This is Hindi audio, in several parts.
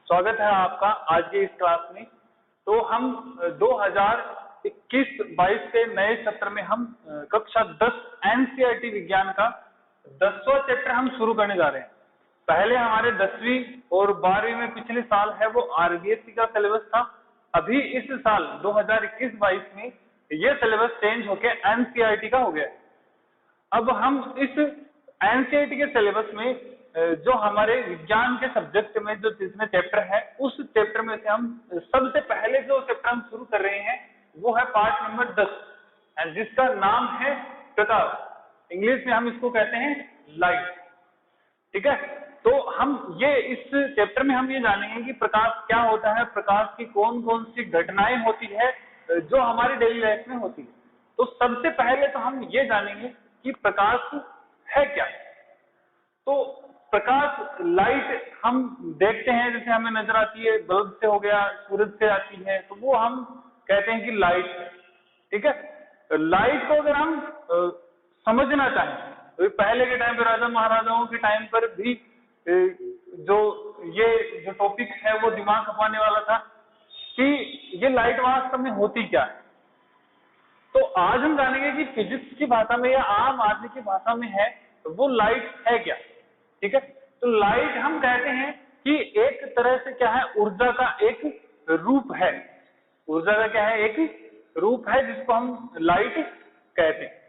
स्वागत है आपका आज की इस क्लास में। तो हम 2021-22 के नए सत्र में हम कक्षा 10 एनसीईआरटी विज्ञान का 10वां चैप्टर हम शुरू करने जा रहे हैं। पहले हमारे 10वीं और 12वीं में पिछले साल है वो आरबीएससी का सिलेबस था। अभी इस साल 2021-22 में ये सिलेबस चेंज होके एनसीईआरटी का हो गया। अब हम इस एनसीईआरटी के सिलेबस में जो हमारे विज्ञान के सब्जेक्ट में जो जिसमें चैप्टर है, उस चैप्टर में से हम सबसे पहले जो चैप्टर हम शुरू कर रहे हैं वो है पार्ट नंबर 10 जिसका नाम है प्रकाश। इंग्लिश में हम इसको कहते हैं लाइट। ठीक है, तो हम ये इस चैप्टर में हम ये जानेंगे कि प्रकाश क्या होता है, प्रकाश की कौन कौन सी घटनाएं होती है जो हमारी डेली लाइफ में होती है। तो सबसे पहले तो हम ये जानेंगे कि प्रकाश है क्या। तो प्रकाश लाइट हम देखते हैं, जैसे हमें नजर आती है, बल्ब से हो गया, सूरज से आती है, तो वो हम कहते हैं कि लाइट है। ठीक है, लाइट को अगर हम समझना चाहें तो पहले के टाइम पे राजा महाराजाओं के टाइम पर भी जो टॉपिक है वो दिमाग खपाने वाला था कि ये लाइट वास्तव में होती क्या है। तो आज हम जानेंगे कि फिजिक्स की भाषा में या आम आदमी की भाषा में है तो वो लाइट है क्या। ठीक है, तो लाइट हम कहते हैं कि एक तरह से क्या है, ऊर्जा का एक रूप है। ऊर्जा का क्या है, एक रूप है जिसको हम लाइट कहते हैं।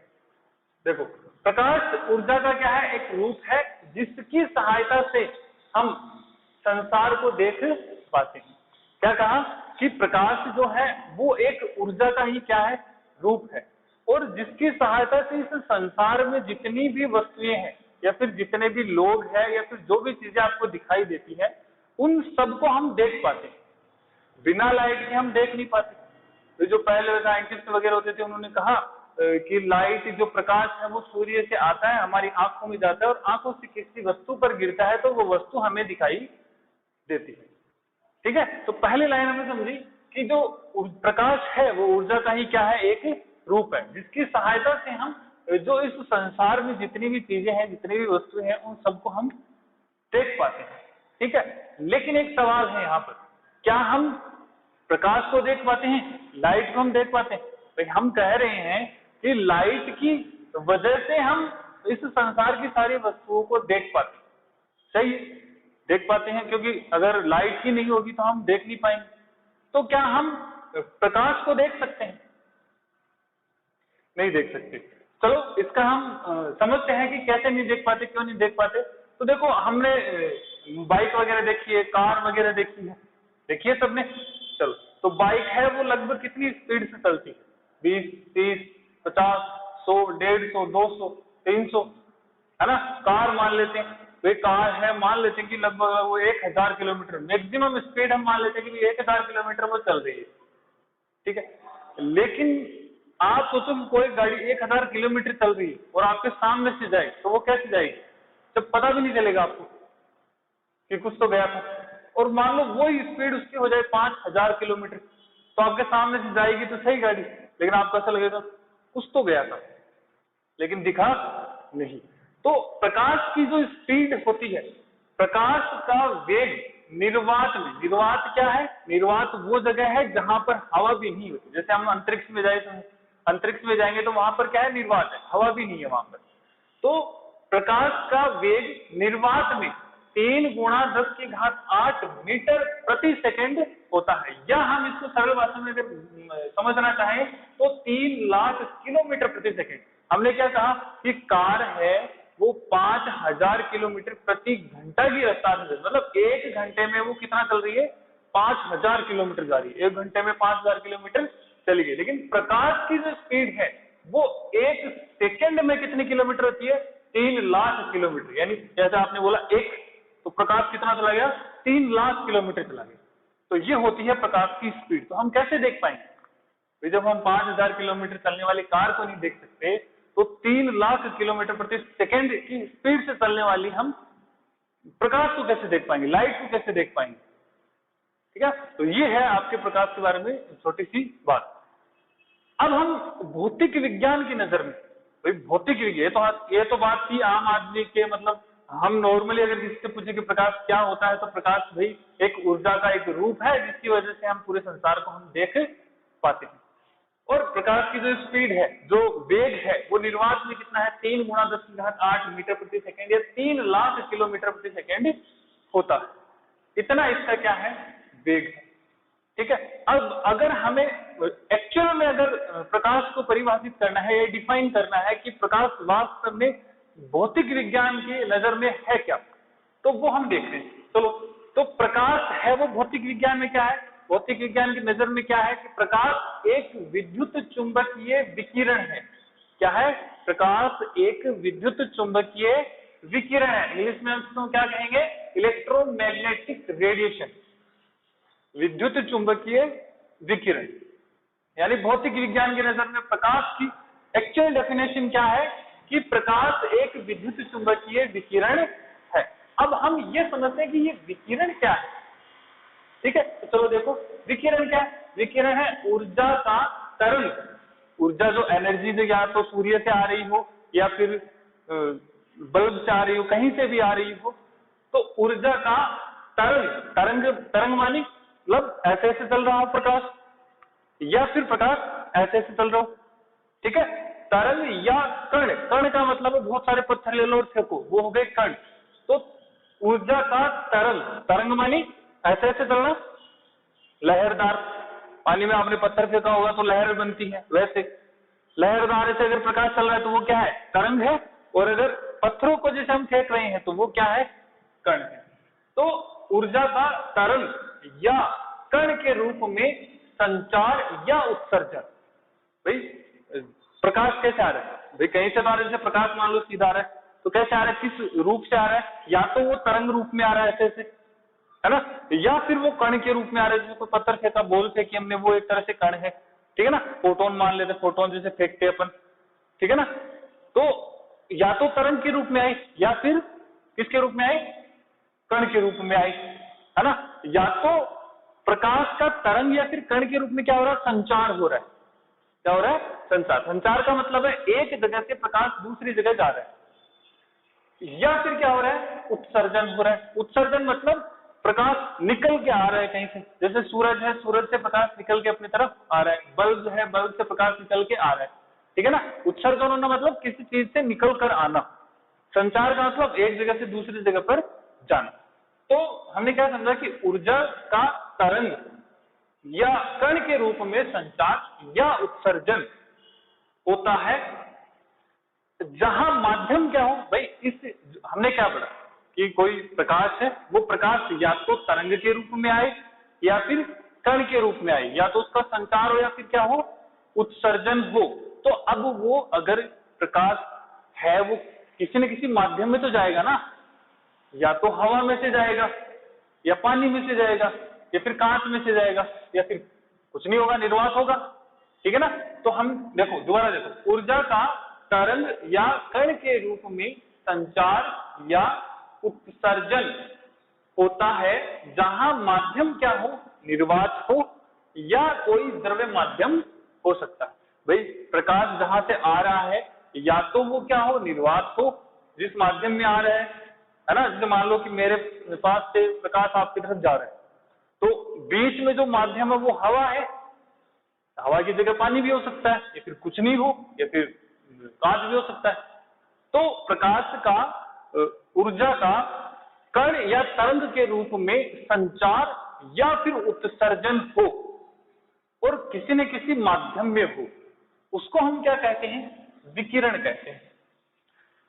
देखो, प्रकाश ऊर्जा का क्या है, एक रूप है जिसकी सहायता से हम संसार को देख पाते हैं। क्या कहा कि प्रकाश जो है वो एक ऊर्जा का ही क्या है, रूप है, और जिसकी सहायता से इस संसार में जितनी भी वस्तुएं हैं या फिर जितने भी लोग हैं या फिर जो भी चीजें आपको दिखाई देती है उन सबको हम देख पाते हैं। बिना लाइट के हम देख नहीं पाते। तो जो पहले साइंटिस्ट वगैरह होते थे उन्होंने कहा कि लाइट जो प्रकाश है वो सूर्य से आता है, हमारी आंखों में जाता है और आंखों से किसी वस्तु पर गिरता है तो वो वस्तु हमें दिखाई देती है। ठीक है, तो पहली लाइन हमें समझी कि जो प्रकाश है वो ऊर्जा का ही क्या है, एक रूप है जिसकी सहायता से हम जो इस संसार में जितनी भी चीजें हैं, जितनी भी वस्तुएं हैं, उन सबको हम देख पाते हैं। ठीक है, लेकिन एक सवाल है यहाँ पर, क्या हम प्रकाश को देख पाते हैं, लाइट को हम देख पाते हैं? तो हम कह रहे हैं कि लाइट की वजह से हम इस संसार की सारी वस्तुओं को देख पाते हैं। सही है, देख पाते हैं, क्योंकि अगर लाइट ही नहीं होगी तो हम देख नहीं पाएंगे। तो क्या हम प्रकाश को देख सकते हैं? नहीं देख सकते। चलो इसका हम समझते हैं कि कैसे नहीं देख पाते, क्यों नहीं देख पाते। तो देखो, हमने बाइक वगैरह देखी है, कार वगैरह देखी है, देखिए सबने। चलो, तो बाइक है वो लगभग कितनी स्पीड से चलती है? 20, 30, 50, 100, 150, 200, 300, है ना। कार मान लेते हैं, वे कार है, मान लेते हैं कि लगभग वो 1000 किलोमीटर मैक्सिमम स्पीड हम मान लेते हैं कि 1000 किलोमीटर वो चल रही है। ठीक है, लेकिन आप सोचो कि कोई गाड़ी 1000 किलोमीटर चल रही है और आपके सामने से जाए तो वो कैसे जाएगी? जब पता भी नहीं चलेगा आपको कि कुछ तो गया था। और मान लो वही स्पीड उसकी हो जाए 5000 किलोमीटर, तो आपके सामने से जाएगी तो सही गाड़ी, लेकिन आपको ऐसा लगेगा कुछ तो गया था लेकिन दिखा नहीं। तो प्रकाश की जो स्पीड होती है, प्रकाश का वेग निर्वात में, निर्वात क्या है, निर्वात वो जगह है जहां पर हवा भी नहीं होती। जैसे हम अंतरिक्ष में जाए, तो अंतरिक्ष में जाएंगे तो वहां पर क्या है, निर्वात है, हवा भी नहीं है वहां पर। तो प्रकाश का वेग निर्वात में 3 × 10⁸ मीटर प्रति सेकंड होता है, या हम इसको सरल भाषा में अगर समझना चाहें तो 3 लाख किलोमीटर प्रति सेकंड। हमने क्या कहा कि कार है वो 5000 किलोमीटर प्रति घंटा की रफ्तार से, मतलब 1 घंटे में वो कितना चल रही है, 5000 किलोमीटर जा रही है। 1 घंटे में 5000 किलोमीटर चली गई। लेकिन प्रकाश की जो स्पीड है वो 1 सेकंड में कितनी किलोमीटर होती है, 3 लाख किलोमीटर। यानी जैसे आपने बोला 1, तो प्रकाश कितना चला गया, 3 लाख किलोमीटर चला गया। तो ये होती है प्रकाश की स्पीड। तो हम कैसे देख पाएंगे? जब हम 5000 किलोमीटर चलने वाली कार को नहीं देख सकते तो 3 लाख किलोमीटर प्रति सेकंड की स्पीड से चलने वाली हम प्रकाश को कैसे देख पाएंगे, लाइट को कैसे देख पाएंगे? ठीक है, तो ये है आपके प्रकाश के बारे में छोटी सी बात। अब हम भौतिक विज्ञान की नजर में, भाई भौतिक विज्ञान, ये तो बात थी आम आदमी के मतलब हम नॉर्मली अगर किसी से पूछे कि प्रकाश क्या होता है, तो प्रकाश भाई एक ऊर्जा का एक रूप है जिसकी वजह से हम पूरे संसार को हम देख पाते हैं। और प्रकाश की जो स्पीड है, जो वेग है, वो निर्वात में कितना है, 3 गुणा 10⁸ मीटर प्रति सेकेंड या 3 लाख किलोमीटर प्रति सेकेंड होता है। इतना इसका क्या है, वेग है। ठीक है। अब अगर हमें एक्चुअल में अगर प्रकाश को परिभाषित करना है या डिफाइन करना है कि प्रकाश वास्तव में भौतिक विज्ञान की नजर में है क्या, तो वो हम देखते हैं। चलो, तो प्रकाश है वो भौतिक विज्ञान में क्या है, भौतिक विज्ञान की नजर में क्या है कि प्रकाश एक विद्युत चुंबकीय विकिरण है। क्या है, प्रकाश एक विद्युत चुंबकीय विकिरण है। इंग्लिश में हम इसको क्या कहेंगे, इलेक्ट्रोमैग्नेटिक रेडिएशन, विद्युत चुंबकीय विकिरण। यानी भौतिक विज्ञान की नजर में प्रकाश की एक्चुअल डेफिनेशन क्या है कि प्रकाश एक विद्युत चुंबकीय विकिरण है। अब हम ये समझते हैं कि ये विकिरण क्या है। ठीक है, तो चलो देखो विकिरण क्या है। विकिरण है ऊर्जा का तरंग। ऊर्जा जो एनर्जी जो या तो सूर्य से आ रही हो या फिर बल्ब से आ रही हो, कहीं से भी आ रही हो, तो ऊर्जा का तरंग, तरंग तरंग मानी मतलब ऐसे ऐसे चल रहा हो प्रकाश, या फिर प्रकाश ऐसे ऐसे चल रहा हो। ठीक है, तरंग या कण, कण का मतलब है बहुत सारे पत्थर ले लो और फेंको, वो हो गए कण। तो ऊर्जा का तरंग, तरंग मानी ऐसे ऐसे चलना, लहरदार, पानी में आपने पत्थर फेंका होगा तो लहर बनती है, वैसे लहरदार से अगर प्रकाश चल रहा है तो वो क्या है, तरंग है। और अगर पत्थरों को जैसे हम फेंक रहे हैं तो वो क्या है, कण है। तो ऊर्जा का तरंग या कण के रूप में संचार या उत्सर्जन। भाई प्रकाश कैसे आ रहा है, भाई कहीं से तो आ रहा है, जैसे प्रकाश मान लो सीधा आ रहा है, तो कैसे आ रहा है, किस रूप से आ रहा है, या तो वो तरंग रूप में आ रहा है ऐसे ऐसे, है ना, या फिर वो कण के रूप में आ रहा है, जैसे कोई पत्थर फेंका, बोल फेंकी हमने, वो एक तरह से कण है। ठीक है ना, फोटोन मान लेते, फोटोन जैसे फेंकते अपन, ठीक है ना। तो या तो तरंग के रूप में आई या फिर किसके रूप में आई, कण के रूप में आई, है ना। या तो प्रकाश का तरंग या फिर कण के रूप में क्या हो रहा है, संचार हो रहा है। क्या हो रहा है, संचार। संचार का मतलब है एक जगह से प्रकाश दूसरी जगह जा रहा है। या फिर क्या हो रहा है, उत्सर्जन हो रहा है। उत्सर्जन मतलब प्रकाश निकल के आ रहा है कहीं से, जैसे सूरज है, सूरज से प्रकाश निकल के अपनी तरफ आ रहा है, बल्ब है, बल्ब से प्रकाश निकल के आ रहा है। ठीक है ना, उत्सर्जन होना मतलब किसी चीज से निकल कर आना। संचार का मतलब एक जगह से दूसरी जगह पर जाना। तो हमने क्या समझा कि ऊर्जा का तरंग या कण के रूप में संचार या उत्सर्जन होता है जहां माध्यम क्या हो। भाई इस हमने क्या पढ़ा कि कोई प्रकाश है, वो प्रकाश या तो तरंग के रूप में आए या फिर कण के रूप में आए, या तो उसका संचार हो या फिर क्या हो, उत्सर्जन हो। तो अब वो अगर प्रकाश है वो किसी न किसी माध्यम में तो जाएगा ना, या तो हवा में से जाएगा, या पानी में से जाएगा, या फिर कांच में से जाएगा, या फिर कुछ नहीं होगा, निर्वात होगा। ठीक है ना। तो हम देखो दोबारा देखो, ऊर्जा का तरंग या कण के रूप में संचार या उत्सर्जन होता है जहां माध्यम क्या हो, निर्वात हो या कोई द्रव्य माध्यम हो सकता है। भाई प्रकाश जहां से आ रहा है या तो वो क्या हो, निर्वात हो, जिस माध्यम में आ रहा है ना। जैसे मान लो कि मेरे पास से प्रकाश आपकी तरफ जा रहा है, तो बीच में जो माध्यम है वो हवा है, हवा की जगह पानी भी हो सकता है, या फिर कुछ नहीं हो, या फिर कांच भी हो सकता है। तो प्रकाश का ऊर्जा का कण या तरंग के रूप में संचार या फिर उत्सर्जन हो और किसी न किसी माध्यम में हो, उसको हम क्या कहते हैं, विकिरण कहते हैं।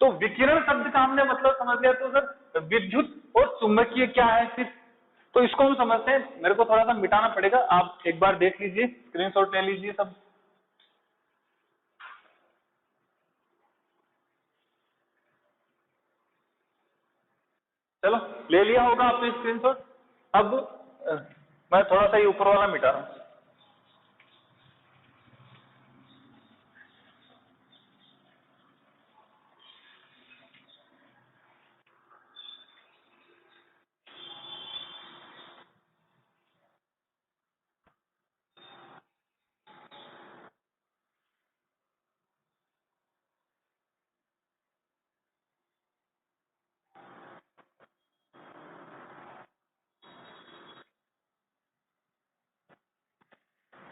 तो विकिरण शब्द का हमने मतलब समझ लिया, तो सर विद्युत और चुंबकीय क्या है फिर, तो इसको हम समझते हैं। मेरे को थोड़ा सा मिटाना पड़ेगा, आप एक बार देख लीजिए, स्क्रीनशॉट ले लीजिए सब। चलो ले लिया होगा आपने स्क्रीनशॉट। अब मैं थोड़ा सा ये ऊपर वाला मिटा रहा हूं।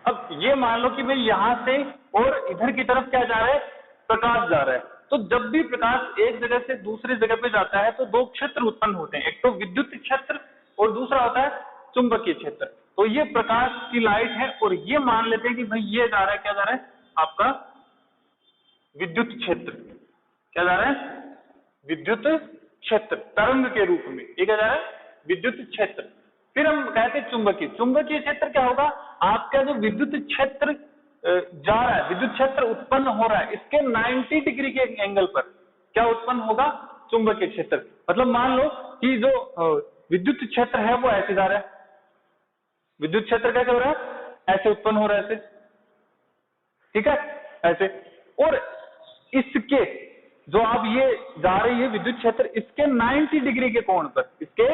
अब ये मान लो कि भाई यहां से और इधर की तरफ क्या जा रहा है, प्रकाश जा रहा है। तो जब भी प्रकाश एक जगह से दूसरी जगह पे जाता है तो दो क्षेत्र उत्पन्न होते हैं, एक तो विद्युत क्षेत्र और दूसरा होता है चुंबकीय क्षेत्र। तो ये प्रकाश की लाइट है और ये मान लेते हैं कि भाई ये जा रहा है, क्या जा रहा है आपका विद्युत क्षेत्र। क्या जा रहा है, विद्युत क्षेत्र तरंग के रूप में, ये क्या जा रहा है विद्युत क्षेत्र। फिर हम कहते हैं चुंबकीय। चुंबकीय क्षेत्र क्या होगा, आपका जो विद्युत क्षेत्र जा रहा है, विद्युत क्षेत्र उत्पन्न हो रहा है, इसके 90 डिग्री के एंगल पर क्या उत्पन्न होगा, चुंबकीय क्षेत्र। मतलब मान लो कि जो विद्युत क्षेत्र है वो ऐसे जा रहा है, विद्युत क्षेत्र कैसे हो रहा है, ऐसे उत्पन्न हो रहा है, ऐसे, ठीक है, ऐसे। और इसके जो अब ये जा रही है विद्युत क्षेत्र, इसके 90 डिग्री के कोण पर, इसके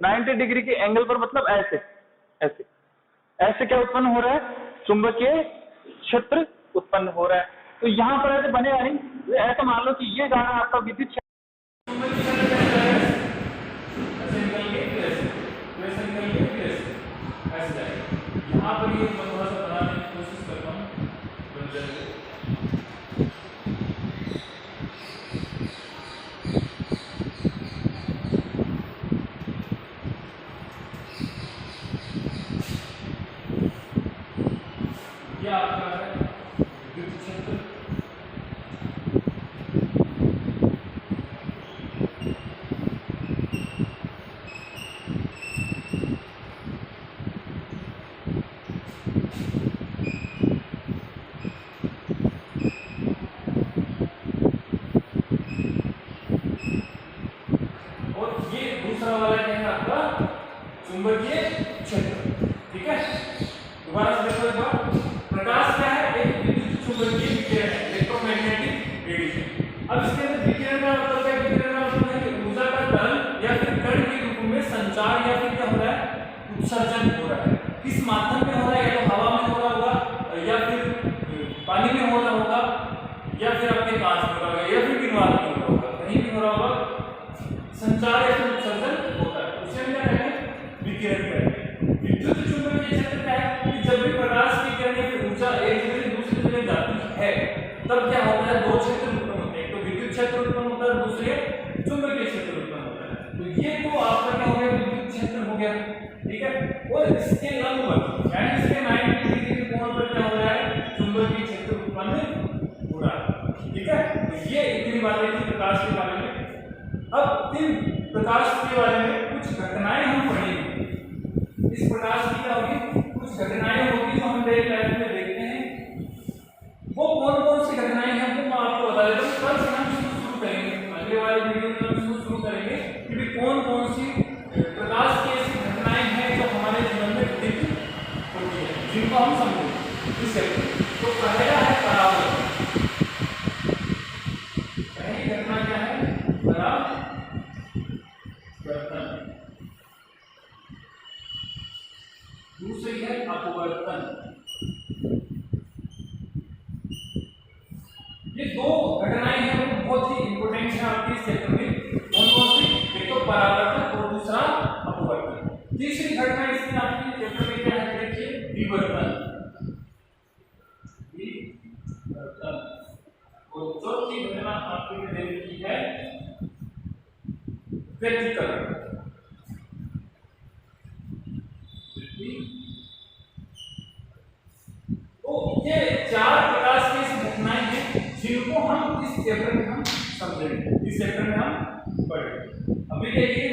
90 डिग्री के एंगल पर, मतलब ऐसे ऐसे ऐसे क्या उत्पन्न हो रहा है, चुंबकीय क्षेत्र उत्पन्न हो रहा है। तो यहां पर ऐसे बनेगा नहीं, ऐसा मान लो कि ये जा रहा है आपका विद्युत क्षेत्र, यहाँ पर ये थोड़ा सा बनाने की कोशिश करता हूँ, बन जाएगा। ये आपका है विद्युत क्षेत्र, दूसरा वाला क्या है आपका चुंबकीय क्षेत्र। ठीक है, दोबारा से देखो एक बार, प्रकाश क्या है, एक विद्युत चुंबकीय विकिरण है, इलेक्ट्रोमैग्नेटिक रेडिएशन। अब इसके अंदर विकिरण का मतलब क्या, विकिरण का मतलब है कि ऊर्जा का तरंग या फिर कण के रूप में संचार या फिर क्या हो रहा है, उत्सर्जन हो रहा है। किस माध्यम में हो रहा है, या तो हवा में हो रहा होगा, या फिर पानी में हो रहा होगा, या फिर आपके कांच में हो रहा होगा, या फिर दीवार में हो रहा होगा, कहीं भी हो रहा होगा, संचार या फिर उत्सर्जन होता है, उसे हम क्या कहते हैं, विकिरण कहते हैं। विद्युत चुंबकीय क्षेत्र क्या है कि जब भी प्रकाश की किरण या फिर ऊर्जा एक जगह से दूसरी जगह जाती है तब क्या होता है, दो क्षेत्र उत्पन्न होते हैं, एक तो विद्युत क्षेत्र उत्पन्न होता है, दूसरे चुंबकीय क्षेत्र उत्पन्न होता है। तो ये तो आपका क्या हो गया, विद्युत क्षेत्र हो गया, ठीक है। और इसके लंबवत यानी इसके 90 डिग्री के कोण पर क्या हो रहा है, चुंबकीय क्षेत्र उत्पन्न हो रहा है, ठीक है। तो ये इतनी बातें थी प्रकाश के बारे में। अब इन प्रकाश के बारे में कुछ घटनाएं हम पढ़ेंगे। इस प्रकाश की क्या होगी, कुछ घटनाएं होगी जो हम डेली लाइफ में देखते हैं। वो कौन कौन सी घटनाएं हैं वो मैं आपको बता देता हूँ। कल से हम शुरू करेंगे, अगले वाले वीडियो में हम शुरू करेंगे कि कौन कौन सी प्रकाश की ऐसी घटनाएं हैं जो हमारे जीवन में घटित होती है, जिनको हम समझेंगे इस सेक्शन। तो पहला है परावर्तन। पहली घटना क्या है, परावर्तन। दूसरी है अपवर्तन। ये दो घटनाएं हैं वो बहुत ही इंपोर्टेंट है आपके क्षेत्र में। कौन कौन सी, एक तो परावर्तन और दूसरा अपवर्तन। तीसरी घटना इसमें आपके क्षेत्र में क्या है, देखिए विवर्तन। और चौथी घटना आपके लिए देखी है व्यतिकरण। तो ये चार प्रकाश की ऐसी घटनाएं हैं जिनको हम इस चैप्टर में हम समझेंगे, इस चैप्टर में हम पढ़ेंगे। अभी देखिए